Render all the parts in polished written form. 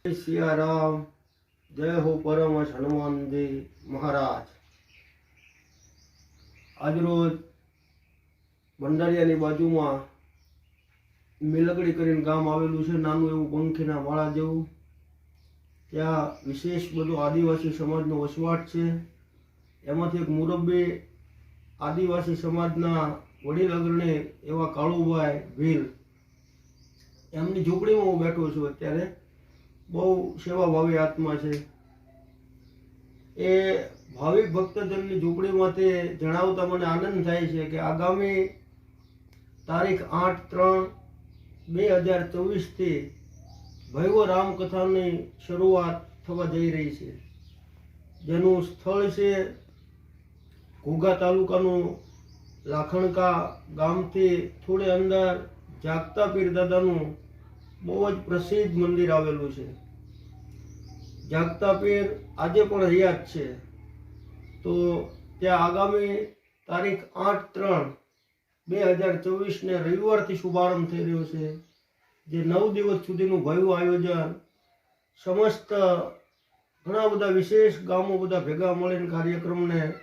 जय सिया राम। जय हो परमहंस हनुमान जी महाराज। आज रोज भंडारियानी बाजुमां मिलगड़ी करीने गाम आवेलुं छे, नानुं एवुं पंखीना माळा जेवुं। त्यां विशेष बधुं आदिवासी समाजनो वसवाट छे। एमांथी एक मुरब्बी आदिवासी समाजना वडील अग्रणी एवा काळुभाई भील एमनी झूंपड़ीमां हुं बेठो छुं। अत्यारे बहु सेवाभावी आत्मा छे। ए भाविक भक्तजननी झूंपड़ीमांथी जणावता मने आनंद थाय छे के आगामी तारीख 8/3/2024 थी भव्य रामकथानी शरूआत थवा जई रही छे, जेनुं स्थळ छे घोघा तालुकानुं लाखणका गामथी थोड़े अंदर जागता पीर दादानुं बहु ज प्रसिद्ध मंदिर आवेलुं छे। जागता पीर आजे पण हयात छे। तो त्या आगामी तारीख 8/3/2024 ने रविवारथी शुभारंभ थई रह्यो छे, जे 9 दिवस सुधीनुं भव्य आयोजन समस्त घणा बधा विशेष गामो बधा भेगा मळीने कार्यक्रमने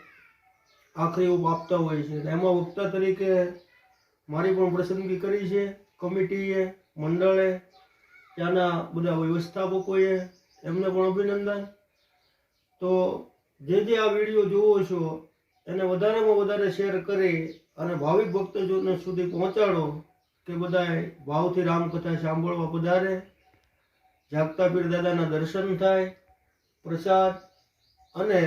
आखरी ओप आपता होय छे। एमां वक्ता तरीके मारी पण पसंदगी करी छे कमिटीए, मंडळे, त्याना बधा व्यवस्थापकोए, एમને પણ અભિનંદન। તો જે આ વિડીયો જોવો છો એને વધારેમાં વધારે શેર કરી અને ભાવિક ભક્તજનો સુધી પહોંચાડો કે બધાએ ભાવથી રામકથા સાંભળવા પધારે, જાગતા પીર દાદાના દર્શન થાય, પ્રસાદ અને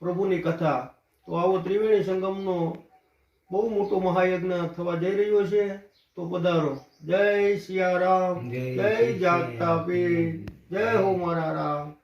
પ્રભુની કથા। તો આવો ત્રિવેણી સંગમનો બહુ મોટો મહાયજ્ઞ થવા જઈ રહ્યો છે। તો પધારો। જય સિયા રામ, જય જાગતા પીર, जय हो मारा राम।